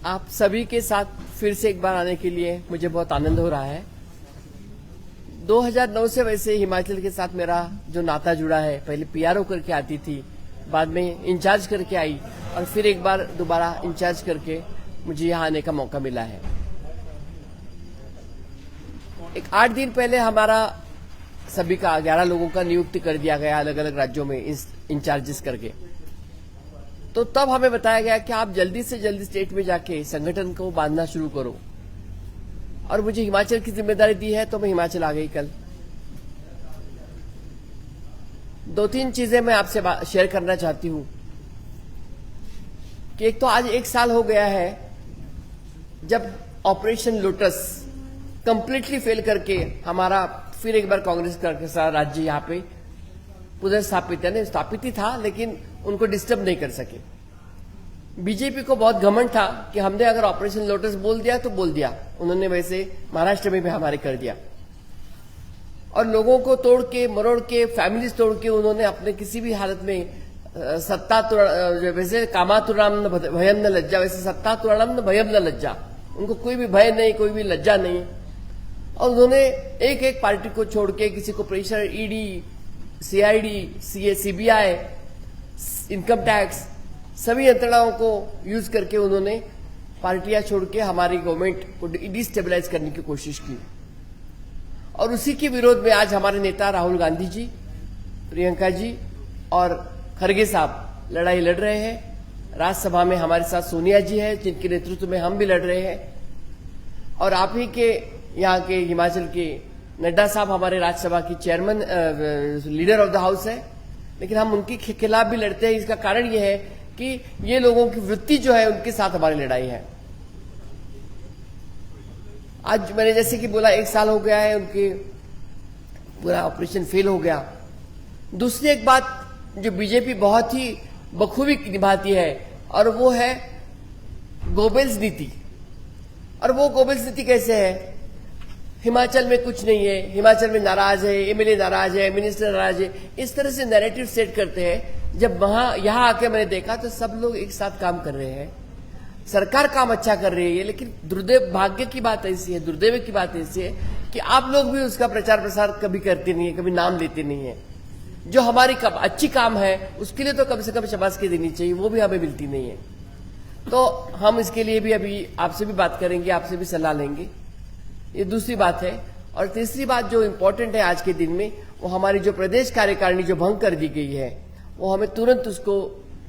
आप सभी के साथ फिर से एक बार आने के लिए मुझे बहुत आनंद हो रहा है। 2009 से वैसे हिमाचल के साथ मेरा जो नाता जुड़ा है, पहले पीआरओ करके आती थी, बाद में इंचार्ज करके आई और फिर एक बार दोबारा इंचार्ज करके मुझे यहाँ आने का मौका मिला है। एक 8 दिन पहले हमारा सभी का 11 लोगों का नियुक्ति कर दिया गया अलग अलग राज्यों में इंचार्जेस करके। तो तब हमें बताया गया कि आप जल्दी से जल्दी स्टेट में जाके संगठन को बांधना शुरू करो, और मुझे हिमाचल की जिम्मेदारी दी है तो मैं हिमाचल आ गई कल। 2-3 चीजें मैं आपसे शेयर करना चाहती हूं कि एक तो आज 1 साल हो गया है जब ऑपरेशन लोटस कंप्लीटली फेल करके हमारा फिर एक बार कांग्रेस का सारा राज्य यहाँ पे पुनर्स्थापित, यानी स्थापित ही था लेकिन उनको डिस्टर्ब नहीं कर सके। बीजेपी को बहुत घमंड था कि हमने अगर ऑपरेशन लोटस बोल दिया तो बोल दिया, उन्होंने वैसे महाराष्ट्र में भी हमारे कर दिया, और लोगों को तोड़ के मरोड़ के फैमिलीज तोड़ के उन्होंने अपने किसी भी हालत में सत्ता वैसे कामातुराम न भयम न लज्जा, वैसे सत्ता तुराम न भयम न लज्जा, उनको कोई भी भय नहीं, कोई भी लज्जा नहीं। और उन्होंने एक एक पार्टी को छोड़ के किसी को pressure, ED, CID, CBI, income tax, सभी यंत्रणाओं को यूज करके उन्होंने पार्टियां छोड़ के हमारी गवर्नमेंट को डिस्टेबलाइज करने की कोशिश की। और उसी के विरोध में आज हमारे नेता राहुल गांधी जी, प्रियंका जी और खड़गे साहब लड़ाई लड़ रहे हैं। राज्यसभा में हमारे साथ सोनिया जी है, जिनके नेतृत्व में हम भी लड़ रहे हैं, और आप ही के यहाँ के हिमाचल के नड्डा साहब हमारे राज्यसभा की chairman, leader of the house है, लेकिन हम उनके खिलाफ भी लड़ते हैं। इसका कारण यह है कि ये लोगों की वृत्ति जो है उनके साथ हमारी लड़ाई है। आज मैंने जैसे कि बोला 1 साल हो गया है, उनके पूरा ऑपरेशन फेल हो गया। दूसरी एक बात जो बीजेपी बहुत ही बखूबी निभाती है, और वो है गोबेल्स नीति। और वो गोबेल्स नीति कैसे है? हिमाचल में कुछ नहीं है, हिमाचल में नाराज है, एमएलए नाराज है, मिनिस्टर नाराज है, इस तरह से नैरेटिव सेट करते हैं। जब यहाँ आके मैंने देखा तो सब लोग एक साथ काम कर रहे हैं, सरकार काम अच्छा कर रही है, लेकिन दुर्दैव भाग्य की बात ऐसी है, दुर्दैव की बात ऐसी है कि आप लोग भी उसका प्रचार प्रसार कभी करते नहीं है, कभी नाम लेते नहीं है। जो हमारी अच्छी काम है उसके लिए तो कम से कम शाबाशी देनी चाहिए, वो भी हमें मिलती नहीं है। तो हम इसके लिए भी अभी आपसे भी बात करेंगे, आपसे भी सलाह लेंगे। ये दूसरी बात है। और तीसरी बात जो इम्पोर्टेंट है आज के दिन में, वो हमारी जो प्रदेश कार्यकारिणी जो भंग कर दी गई है, वो हमें तुरंत उसको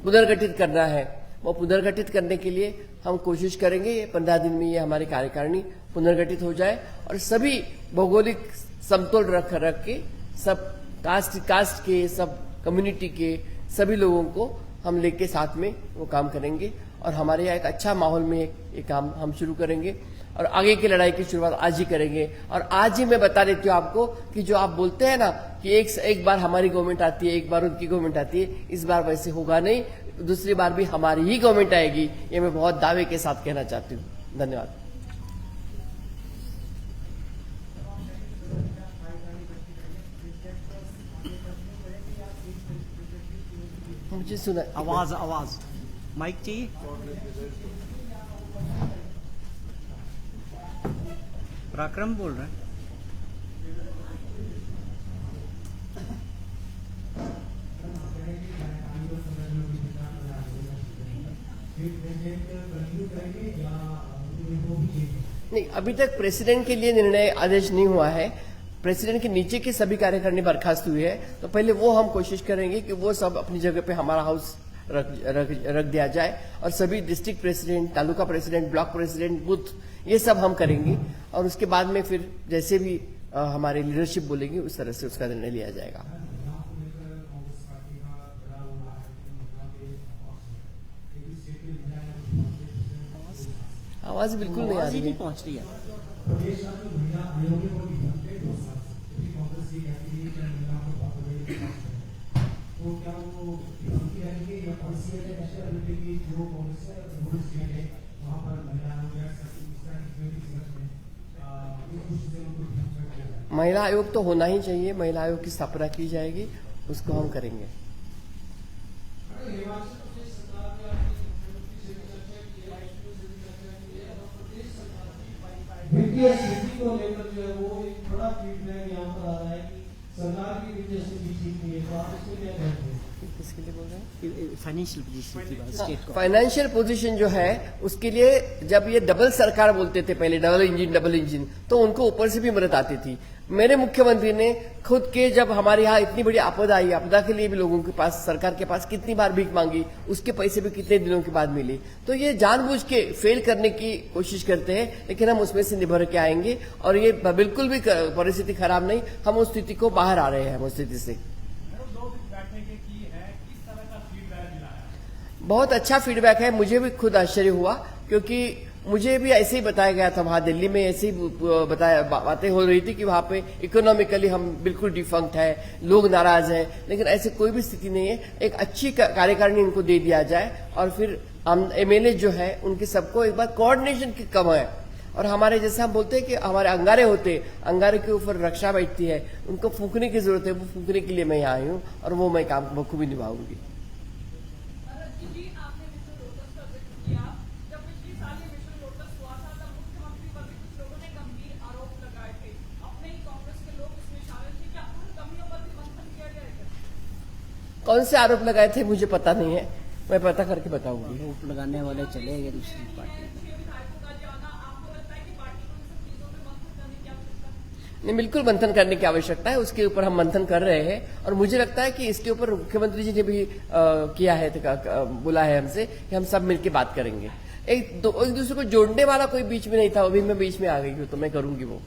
पुनर्गठित करना है। वो पुनर्गठित करने के लिए हम कोशिश करेंगे 15 दिन में ये हमारी कार्यकारिणी पुनर्गठित हो जाए, और सभी भौगोलिक समतोल रख के सब कास्ट के, सब कम्युनिटी के सभी लोगों को हम लेके साथ में वो काम करेंगे, और हमारे यहाँ एक अच्छा माहौल में ये काम हम शुरू करेंगे, और आगे की लड़ाई की शुरुआत आज ही करेंगे। और आज ही मैं बता देती हूँ आपको कि जो आप बोलते हैं ना कि एक बार हमारी गवर्नमेंट आती है, एक बार उनकी गवर्नमेंट आती है, इस बार वैसे होगा नहीं, दूसरी बार भी हमारी ही गवर्नमेंट आएगी, ये मैं बहुत दावे के साथ कहना चाहती हूँ। धन्यवाद। मुझे सुना आवाज माइक चाहिए। पराक्रम बोल रहे हैं। नहीं, अभी तक प्रेसिडेंट के लिए निर्णय आदेश नहीं हुआ है। प्रेसिडेंट के नीचे के सभी कार्यकारिणी बर्खास्त हुई है, तो पहले वो हम कोशिश करेंगे कि वो सब अपनी जगह पे हमारा हाउस रख दिया जाए, और सभी district president, taluka president, block president, booth, ये सब हम करेंगे। और उसके बाद में फिर जैसे भी हमारी लीडरशिप बोलेगी उस तरह से उसका निर्णय लिया जाएगा। आवाज बिल्कुल नहीं आ रही है। पहुंच रही है। महिला आयोग तो होना ही चाहिए, महिला आयोग की स्थापना की जाएगी, उसको हम करेंगे। मीडिया स्थिति को लेकर जो है वो एक बड़ा फीडबैक यहाँ पर आ रहा है कि सरकार की वजह से भी ठीक नहीं है, तो आप इसको क्या कहते हैं? किसके लिए बोल रहे हैं? फाइनेंशियल पोजीशन की बात स्टेट को फाइनेंशियल पोजीशन जो है उसके लिए जब ये डबल सरकार बोलते थे पहले, डबल इंजन, तो उनको ऊपर से भी मदद आती थी। मेरे मुख्यमंत्री ने खुद के जब हमारे यहाँ इतनी बड़ी आपदा आई, आपदा के लिए भी लोगों के पास, सरकार के पास कितनी बार भीख मांगी, उसके पैसे भी कितने दिनों के बाद मिले। तो ये जानबूझ के फेल करने की कोशिश करते हैं, लेकिन हम उसमें से निभर के आएंगे और ये बिल्कुल भी परिस्थिति खराब नहीं, हम उस स्थिति को बाहर आ रहे हैं उस स्थिति से। बहुत अच्छा फीडबैक है, मुझे भी खुद आश्चर्य हुआ क्योंकि मुझे भी ऐसे ही बताया गया था, वहां दिल्ली में ऐसे ही बातें हो रही थी कि वहां पे इकोनॉमिकली हम बिल्कुल डिफंक्ट है, लोग नाराज हैं, लेकिन ऐसे कोई भी स्थिति नहीं है। एक अच्छी कार्यकारिणी इनको दे दिया जाए और फिर एमएलए जो है उनके सबको एक बार कोऑर्डिनेशन की कम है। और हमारे जैसे हम बोलते हैं कि हमारे अंगारे होते, अंगारे के ऊपर रक्षा बैठती है, उनको फूकने की जरूरत है, वो फूकने के लिए मैं यहाँ आई हूँ और वो मैं काम बखूबी निभाऊंगी। कौन से आरोप लगाए थे मुझे पता नहीं है, मैं पता करके बताऊंगी। आरोप लगाने वाले चले गए दूसरी पार्टी में। नहीं, बिल्कुल मंथन करने की आवश्यकता है, उसके ऊपर हम मंथन कर रहे हैं और मुझे लगता है कि इसके ऊपर मुख्यमंत्री जी ने भी किया है, बोला है हमसे कि हम सब मिलकर बात करेंगे। एक दूसरे को जोड़ने वाला कोई बीच में नहीं था, अभी मैं बीच में आ गई हूँ तो मैं करूंगी वो।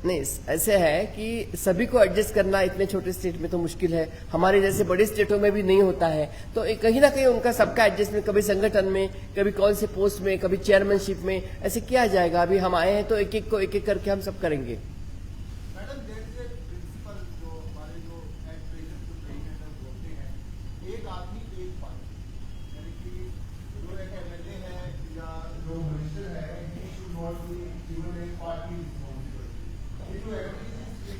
नहीं, ऐसे है कि सभी को एडजस्ट करना इतने छोटे स्टेट में तो मुश्किल है, हमारे जैसे बड़े स्टेटों में भी नहीं होता है। तो कहीं ना कहीं उनका सबका एडजस्टमेंट कभी संगठन में, कभी कौन से पोस्ट में, कभी चेयरमैनशिप में ऐसे किया जाएगा। अभी हम आए हैं तो एक एक को एक एक करके हम सब करेंगे। Madam, there is a principal जो हमारे जो हेड प्रेसिडेंट जो प्रेसिडेंट है बोलते हैं, एक आदमी एक पार्टी, यानी कि जो एक एमएलए है या जो मिनिस्टर है, he should not be given A party responsibility.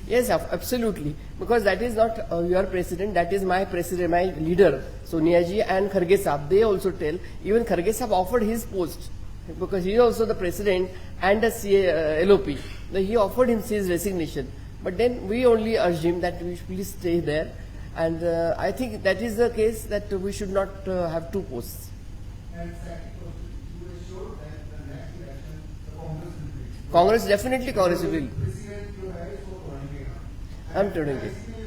Yes, absolutely. Because that is not your president, that is my president, my leader, Sonia ji and Kharge Saab. They also tell, even Kharge Saab offered his post because he is also the president and a LOP. He offered him his resignation. But then we only urged him that we should please stay there. And I think that is the case, that we should not have two posts. And second question, you assured that the next election, the Congress will win. Congress, definitely Congress will. President जो है इसको तोड़ेंगे हम। हम तोड़ेंगे। इसलिए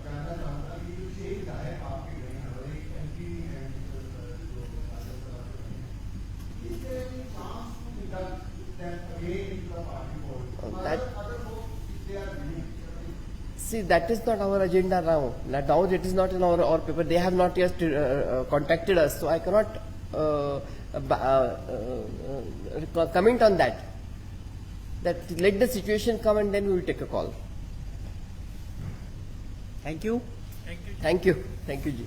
जानना चाहूंगा कि जो 6 विधायक आपके गए हैं और एक एमपी हैं जो राज्यसभा से, is there any chance to conduct that again into the party board? Other folks, if they are winning, See, that is not our agenda now. Now it is not in our paper. They have not yet contacted us, so I cannot comment on that. That let the situation come and then we will take a call. Thank you. Thank you, ji.